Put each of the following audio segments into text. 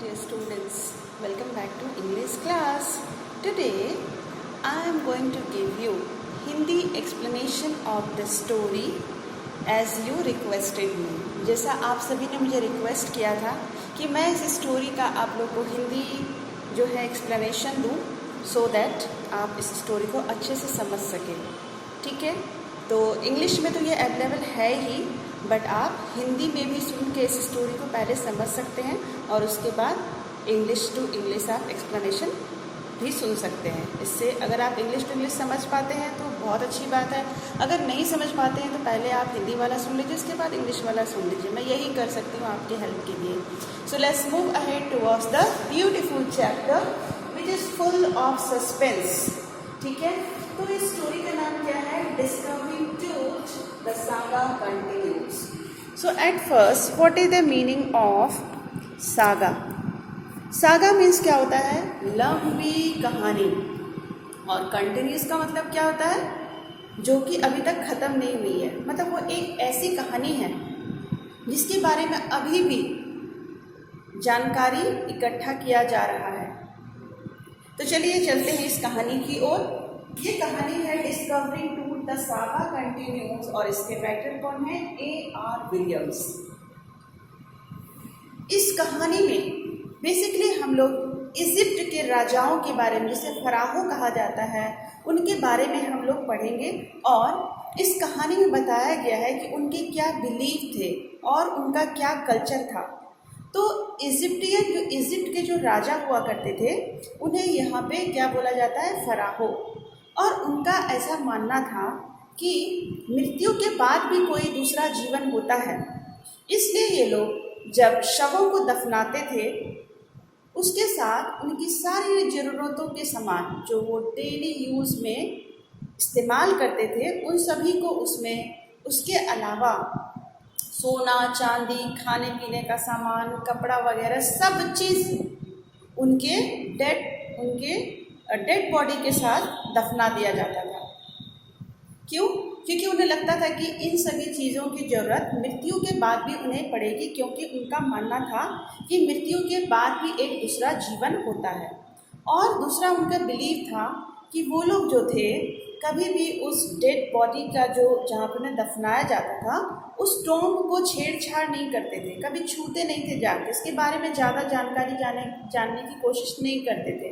dear students, welcome back to English class. Today I am going to give you Hindi explanation of the story as you requested me. जैसा आप सभी ने मुझे request किया था कि मैं इस स्टोरी का आप लोग को हिंदी जो है एक्सप्लेनेशन दूँ सो दैट आप इस स्टोरी को अच्छे से समझ सकें. ठीक है, तो इंग्लिश में तो ये अवेलेबल है ही, बट आप हिंदी में भी सुन के इस स्टोरी को पहले समझ सकते हैं और उसके बाद इंग्लिश टू इंग्लिश आप एक्सप्लेनेशन भी सुन सकते हैं. इससे अगर आप इंग्लिश टू इंग्लिश समझ पाते हैं तो बहुत अच्छी बात है. अगर नहीं समझ पाते हैं तो पहले आप हिंदी वाला सुन लीजिए, उसके बाद इंग्लिश वाला सुन लीजिए. मैं यही कर सकती हूँ आपकी हेल्प के लिए. So let's move ahead towards the beautiful chapter which is full of suspense. ठीक है, तो इस स्टोरी का नाम क्या है? Discovering truth, the saga continues. So at first what is the meaning of saga? Saga means क्या होता है? लंबी कहानी. और कंटिन्यूस का मतलब क्या होता है? जो कि अभी तक ख़त्म नहीं हुई है. मतलब वो एक ऐसी कहानी है जिसके बारे में अभी भी जानकारी इकट्ठा किया जा रहा है. तो चलिए चलते हैं इस कहानी की ओर. ये कहानी है discovering truth, the saga continues, और इसके राइटर कौन है? A.R. विलियम्स. इस कहानी में बेसिकली हम लोग इजिप्ट के राजाओं के बारे में, जिसे फराहो कहा जाता है, उनके बारे में हम लोग पढ़ेंगे. और इस कहानी में बताया गया है कि उनके क्या बिलीफ थे और उनका क्या कल्चर था. तो इजिप्टियन, जो इजिप्ट के जो राजा हुआ करते थे, उन्हें यहाँ पे क्या बोला जाता है? फराहो. और उनका ऐसा मानना था कि मृत्यु के बाद भी कोई दूसरा जीवन होता है. इसलिए ये लोग जब शवों को दफनाते थे, उसके साथ उनकी सारी ज़रूरतों के सामान जो वो डेली यूज़ में इस्तेमाल करते थे, उन सभी को उसमें, उसके अलावा सोना चांदी, खाने पीने का सामान, कपड़ा वगैरह सब चीज़ उनके डेड बॉडी के साथ दफना दिया जाता था. क्यों? क्योंकि उन्हें लगता था कि इन सभी चीज़ों की ज़रूरत मृत्यु के बाद भी उन्हें पड़ेगी, क्योंकि उनका मानना था कि मृत्यु के बाद भी एक दूसरा जीवन होता है. और दूसरा उनका बिलीव था कि वो लोग जो थे, कभी भी उस डेड बॉडी का जो जहाँ पर उन्हें दफनाया जाता था, उस टॉम्ब को छेड़छाड़ नहीं करते थे, कभी छूते नहीं थे जाके. इसके बारे में ज़्यादा जानकारी जानने की कोशिश नहीं करते थे,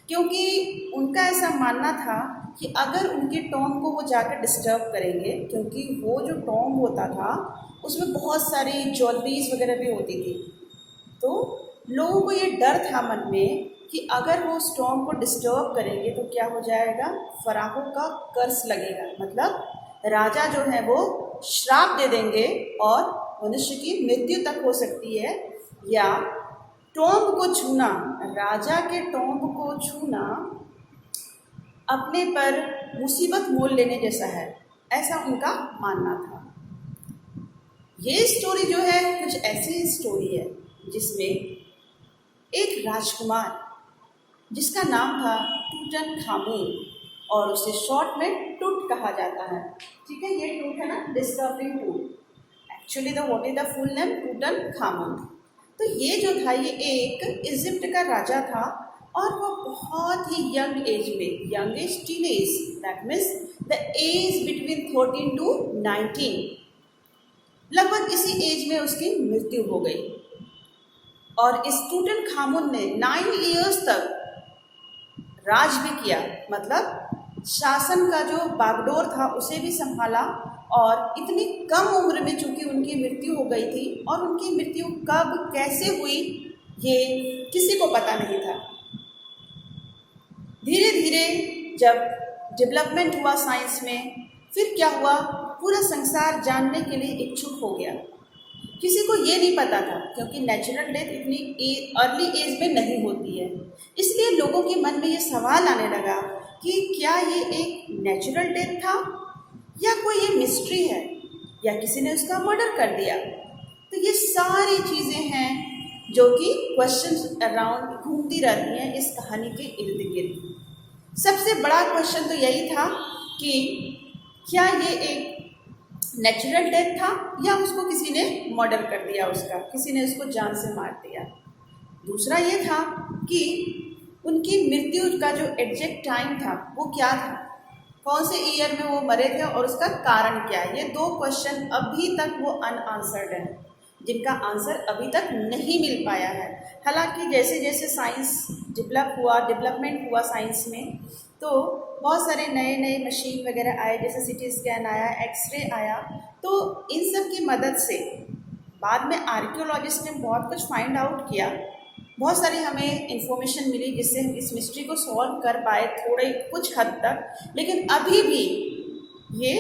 क्योंकि उनका ऐसा मानना था कि अगर उनके टॉम्ब को वो जाकर डिस्टर्ब करेंगे, क्योंकि वो जो टॉम्ब होता था उसमें बहुत सारी ज्वेलरीज वगैरह भी होती थी, तो लोगों को ये डर था मन में कि अगर वो टॉम्ब को डिस्टर्ब करेंगे तो क्या हो जाएगा? फराहो का कर्स लगेगा. मतलब राजा जो है वो श्राप दे देंगे और मनुष्य की मृत्यु तक हो सकती है. या टॉम्ब को छूना, राजा के टॉम्ब को छूना अपने पर मुसीबत मोल लेने जैसा है, ऐसा उनका मानना था. ये स्टोरी जो है कुछ ऐसी स्टोरी है जिसमें एक राजकुमार जिसका नाम था टूटनखामुन, और उसे शॉर्ट में टूट कहा जाता है. ठीक है, ये टूट है ना, discovering Tut. Actually the what is the full name? Tutankhamun. तो ये जो था, ये एक इजिप्ट का राजा था, और वो बहुत ही यंग एज में, young age teenage, that means the age between 13 to 19, लगभग इसी एज में उसकी मृत्यु हो गई. और इस टूटनखामुन ने 9 ईयर्स तक राज भी किया. मतलब शासन का जो बागडोर था उसे भी संभाला. और इतनी कम उम्र में चूंकि उनकी मृत्यु हो गई थी, और उनकी मृत्यु कब कैसे हुई ये किसी को पता नहीं था. धीरे धीरे जब डेवलपमेंट हुआ साइंस में, फिर क्या हुआ? पूरा संसार जानने के लिए इच्छुक हो गया. किसी को ये नहीं पता था, क्योंकि नेचुरल डेथ इतनी अर्ली एज में नहीं होती है. इसलिए लोगों के मन में ये सवाल आने लगा कि क्या ये एक नेचुरल डेथ था, या कोई ये मिस्ट्री है, या किसी ने उसका मर्डर कर दिया. तो ये सारी चीज़ें हैं जो कि क्वेश्चन अराउंड घूमती रहती हैं इस कहानी के इर्द गिर्द. सबसे बड़ा क्वेश्चन तो यही था कि क्या ये एक नेचुरल डेथ था, या उसको किसी ने मर्डर कर दिया, उसका किसी ने उसको जान से मार दिया. दूसरा ये था कि उनकी मृत्यु का जो एग्जैक्ट टाइम था वो क्या था, कौन से ईयर में वो मरे थे और उसका कारण क्या है। ये दो क्वेश्चन अभी तक वो अनआंसर्ड हैं, जिनका आंसर अभी तक नहीं मिल पाया है। हालांकि जैसे जैसे साइंस डेवलपमेंट हुआ साइंस में, तो बहुत सारे नए नए मशीन वगैरह आए, जैसे सीटी स्कैन आया, एक्सरे आया, तो इन सब की मदद से बाद में आर्कियोलॉजिस्ट ने बहुत कुछ फाइंड आउट किया, बहुत सारी हमें इंफॉर्मेशन मिली जिससे हम इस मिस्ट्री को सॉल्व कर पाए थोड़े कुछ हद तक। लेकिन अभी भी ये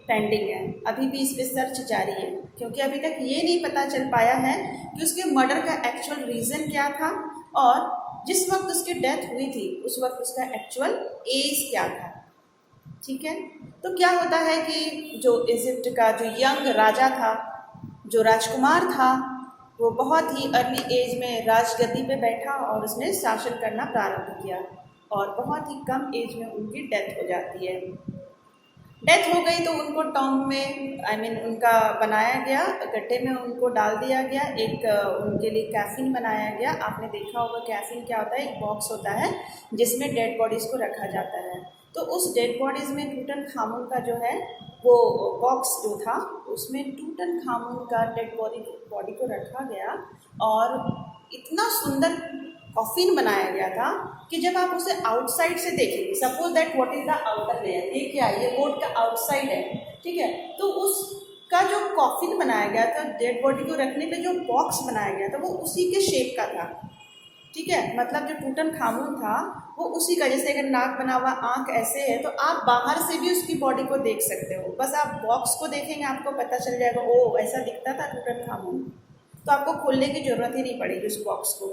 पेंडिंग है, अभी भी इस पर सर्च जारी है, क्योंकि अभी तक ये नहीं पता चल पाया है कि उसके मर्डर का एक्चुअल रीज़न क्या था और जिस वक्त उसकी डेथ हुई थी उस वक्त उसका एक्चुअल एज क्या था। ठीक है, तो क्या होता है कि जो इजिप्ट का जो यंग राजा था, जो राजकुमार था, वो बहुत ही अर्ली एज में राजगद्दी पे बैठा और उसने शासन करना प्रारंभ किया और बहुत ही कम एज में उनकी डेथ हो जाती है। डेथ हो गई तो उनको टॉम्ब में उनका बनाया गया, गड्ढे में उनको डाल दिया गया, एक उनके लिए कैफिन बनाया गया। आपने देखा होगा कैफिन क्या होता है, एक बॉक्स होता है जिसमें डेड बॉडीज़ को रखा जाता है। तो उस डेड बॉडीज़ में टूटनखामुन का जो है वो बॉक्स जो था उसमें टूटनखामुन का डेड बॉडी को रखा गया और इतना सुंदर कॉफिन बनाया गया था कि जब आप उसे आउटसाइड से देखेंगे, suppose that what is the outer layer, ये क्या है, ये बोर्ड का आउटसाइड है, ठीक है, तो उसका जो कॉफिन बनाया गया था, डेड बॉडी को रखने पे जो बॉक्स बनाया गया था वो उसी के शेप का था। ठीक है, मतलब जो टूटनखामुन था वो उसी का, जैसे अगर नाक बना हुआ, आंख ऐसे है, तो आप बाहर से भी उसकी बॉडी को देख सकते हो, बस आप बॉक्स को देखेंगे आपको पता चल जाएगा ओ ऐसा दिखता था टूटनखामुन। तो आपको खोलने की ज़रूरत ही नहीं पड़ेगी उस बॉक्स को,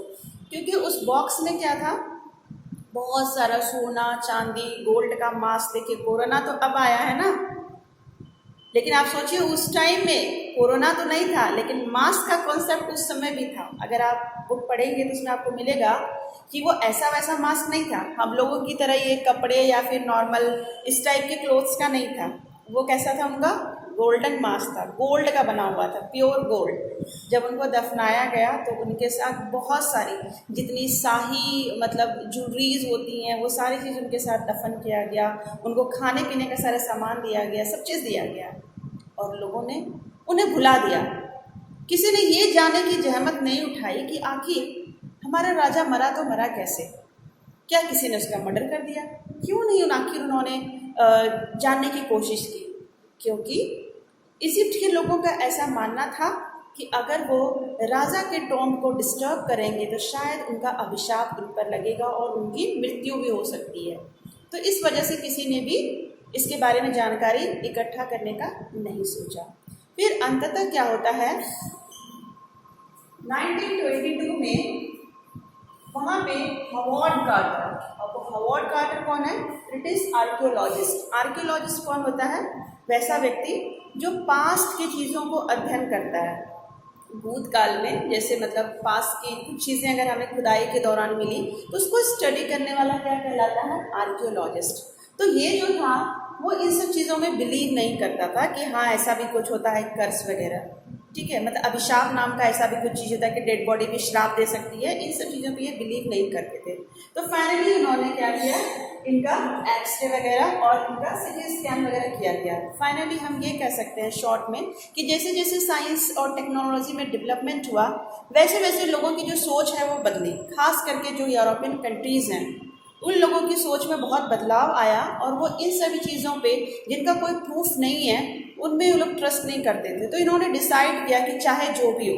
क्योंकि उस बॉक्स में क्या था, बहुत सारा सोना चांदी गोल्ड का मास्क। देखिए कोरोना तो अब आया है ना, लेकिन आप सोचिए उस टाइम में कोरोना तो नहीं था लेकिन मास्क का कॉन्सेप्ट उस समय भी था। अगर आप बुक पढ़ेंगे तो उसमें आपको मिलेगा कि वो ऐसा वैसा मास्क नहीं था, हम लोगों की तरह ये कपड़े या फिर नॉर्मल इस टाइप के क्लोथ्स का नहीं था। वो कैसा था, उनका गोल्डन मास्क था, गोल्ड का बना हुआ था, प्योर गोल्ड। जब उनको दफनाया गया तो उनके साथ बहुत सारी जितनी शाही मतलब ज्वेलरीज होती हैं वो सारी चीज़ उनके साथ दफन किया गया, उनको खाने पीने का सारा सामान दिया गया, सब चीज़ दिया गया और लोगों ने उन्हें भुला दिया। किसी ने ये जानने की जहमत नहीं उठाई कि आखिर हमारा राजा मरा तो मरा कैसे, क्या किसी ने उसका मर्डर कर दिया, क्यों नहीं आखिर उन्होंने जानने की कोशिश की। क्योंकि इजिप्ट के लोगों का ऐसा मानना था कि अगर वो राजा के टॉम्ब को डिस्टर्ब करेंगे तो शायद उनका अभिशाप उन पर लगेगा और उनकी मृत्यु भी हो सकती है। तो इस वजह से किसी ने भी इसके बारे में जानकारी इकट्ठा करने का नहीं सोचा। फिर अंततः क्या होता है, 1922 में वहाँ पे हॉवर्ड कार्टर, और वो हॉवर्ड कार्टर कौन है, ब्रिटिश आर्कियोलॉजिस्ट। आर्कियोलॉजिस्ट कौन होता है, वैसा व्यक्ति जो पास्ट की चीज़ों को अध्ययन करता है, भूतकाल में, जैसे मतलब पास्ट की कुछ चीज़ें अगर हमें खुदाई के दौरान मिली तो उसको स्टडी करने वाला क्या कहलाता है, आर्कियोलॉजिस्ट। तो ये जो था वो इन सब चीज़ों में बिलीव नहीं करता था कि हाँ ऐसा भी कुछ होता है, कर्स वगैरह, ठीक है, मतलब अभिशाप नाम का ऐसा भी कुछ चीज़ होता है कि डेड बॉडी भी श्राप दे सकती है, इन सब चीज़ों पे ये बिलीव नहीं करते थे। तो फाइनली उन्होंने क्या किया, इनका एक्सरे वगैरह और इनका सीटी स्कैन वगैरह किया गया। फाइनली हम ये कह सकते हैं शॉर्ट में कि जैसे जैसे साइंस और टेक्नोलॉजी में डेवलपमेंट हुआ वैसे वैसे लोगों की जो सोच है वो बदली, खास करके जो यूरोपियन कंट्रीज़ हैं उन लोगों की सोच में बहुत बदलाव आया और वो इन सभी चीज़ों पे जिनका कोई प्रूफ नहीं है उनमें वो लोग ट्रस्ट नहीं करते थे। तो इन्होंने डिसाइड किया कि चाहे जो भी हो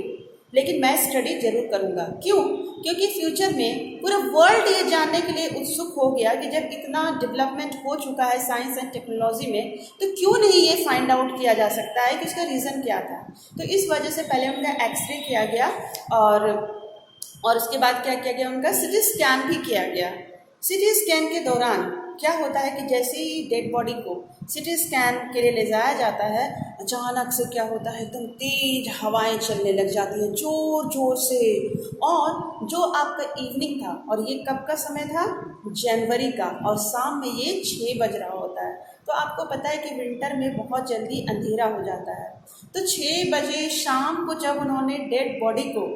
लेकिन मैं स्टडी जरूर करूँगा। क्यों, क्योंकि फ्यूचर में पूरा वर्ल्ड ये जानने के लिए उत्सुक हो गया कि जब इतना डेवलपमेंट हो चुका है साइंस एंड टेक्नोलॉजी में तो क्यों नहीं ये फाइंड आउट किया जा सकता है कि उसका रीज़न क्या था। तो इस वजह से पहले उनका एक्सरे किया गया और उसके बाद क्या किया गया, उनका सीटी स्कैन भी किया गया। सीटी स्कैन के दौरान क्या होता है कि जैसे ही डेड बॉडी को सीटी स्कैन के लिए ले जाया जाता है अचानक से क्या होता है, एकदम तेज हवाएं चलने लग जाती हैं ज़ोर ज़ोर से। और जो आपका इवनिंग था, और ये कब का समय था, जनवरी का, और शाम में ये 6 बज रहा होता है। तो आपको पता है कि विंटर में बहुत जल्दी अंधेरा हो जाता है। तो 6 बजे शाम को जब उन्होंने डेड बॉडी को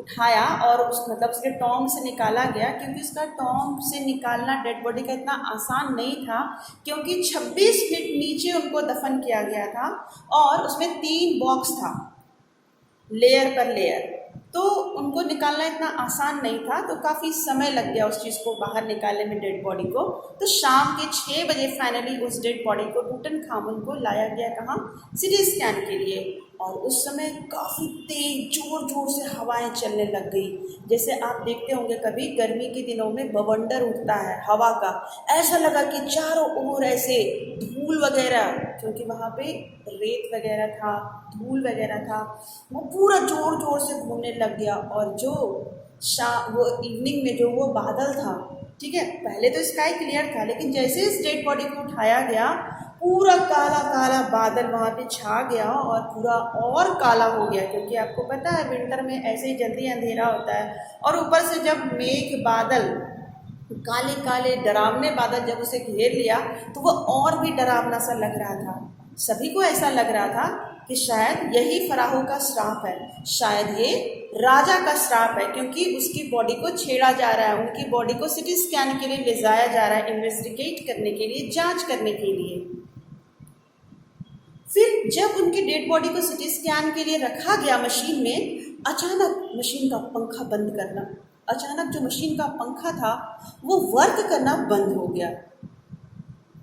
उठाया और उस मतलब उसके टॉन्ग से निकाला गया, क्योंकि उसका टॉन्ग से निकालना डेड बॉडी का इतना आसान नहीं था, क्योंकि 26 फीट नीचे उनको दफन किया गया था और उसमें 3 बॉक्स था, लेयर पर लेयर, तो उनको निकालना इतना आसान नहीं था, तो काफ़ी समय लग गया उस चीज़ को बाहर निकालने में, डेड बॉडी को। तो शाम के 6 बजे फाइनली उस डेड बॉडी को टूटनखामुन को लाया गया कहाँ, सिटी स्कैन के लिए। और उस समय काफ़ी तेज ज़ोर ज़ोर से हवाएं चलने लग गई, जैसे आप देखते होंगे कभी गर्मी के दिनों में बवंडर उठता है हवा का, ऐसा लगा कि चारों ओर ऐसे धूल वगैरह, क्योंकि वहाँ पे रेत वगैरह था, धूल वगैरह था, वो पूरा ज़ोर ज़ोर से घूमने लग गया। और जो शाम वो इवनिंग में जो वो बादल था, ठीक है, पहले तो स्काई क्लियर था, लेकिन जैसे इस डेड बॉडी को उठाया गया पूरा काला काला बादल वहाँ पे छा गया और पूरा और काला हो गया, क्योंकि आपको पता है विंटर में ऐसे ही जल्दी अंधेरा होता है, और ऊपर से जब मेघ बादल, काले काले डरावने बादल जब उसे घेर लिया तो वो और भी डरावना सा लग रहा था। सभी को ऐसा लग रहा था कि शायद यही फराहो का श्राप है, शायद ये राजा का श्राप है, क्योंकि उसकी बॉडी को छेड़ा जा रहा है, उनकी बॉडी को सिटी स्कैन के लिए ले जाया जा रहा है, इन्वेस्टिगेट करने के लिए, जांच करने के लिए। फिर जब उनकी डेड बॉडी को सिटी स्कैन के लिए रखा गया मशीन में, अचानक मशीन का पंखा बंद करना, अचानक जो मशीन का पंखा था वो वर्क करना बंद हो गया,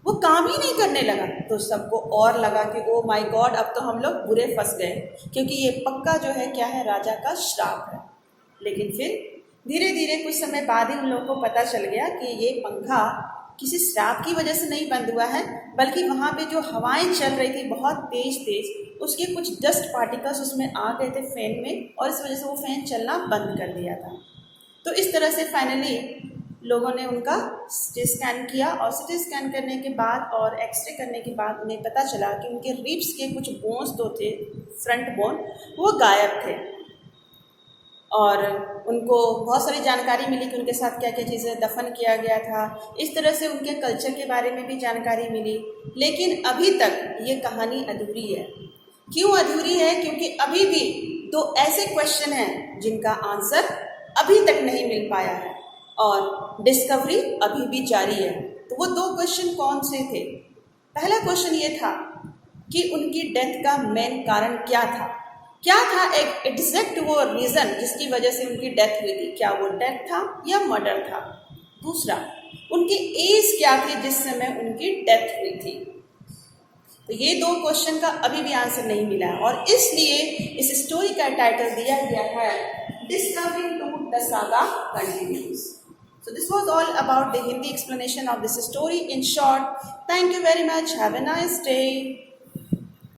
वो काम ही नहीं करने लगा। तो सबको और लगा कि ओ माय गॉड, अब तो हम लोग बुरे फंस गए, क्योंकि ये पक्का जो है क्या है, राजा का श्राप है। लेकिन फिर धीरे धीरे कुछ समय बाद ही उन लोगों को पता चल गया कि ये पंखा किसी श्राप की वजह से नहीं बंद हुआ है, बल्कि वहाँ पे जो हवाएं चल रही थी बहुत तेज तेज, उसके कुछ डस्ट पार्टिकल्स उसमें आ गए थे फैन में, और इस वजह से वो फैन चलना बंद कर दिया था। तो इस तरह से फाइनली लोगों ने उनका सिटी स्कैन किया, और सिटी स्कैन करने के बाद और एक्सरे करने के बाद उन्हें पता चला कि उनके रिब्स के कुछ बोन्स तो थे, फ्रंट बोन, वो गायब थे। और उनको बहुत सारी जानकारी मिली कि उनके साथ क्या क्या चीज़ें दफन किया गया था, इस तरह से उनके कल्चर के बारे में भी जानकारी मिली। लेकिन अभी तक ये कहानी अधूरी है। क्यों अधूरी है? क्योंकि अभी भी 2 ऐसे क्वेश्चन हैं जिनका आंसर अभी तक नहीं मिल पाया है, और डिस्कवरी अभी भी जारी है। तो वो 2 क्वेश्चन कौन से थे? पहला क्वेश्चन ये था कि उनकी डेथ का मेन कारण क्या था, क्या था एक एग्जैक्ट वो रीज़न जिसकी वजह से उनकी डेथ हुई थी, क्या वो डेथ था या मर्डर था। दूसरा, उनकी एज क्या थी जिस समय उनकी डेथ हुई थी। तो ये 2 क्वेश्चन का अभी भी आंसर नहीं मिला है, और इसलिए इस स्टोरी का टाइटल दिया गया है discovering truth the saga continues. So this was all about the Hindi explanation of this story in short. Thank you very much. Have a nice day.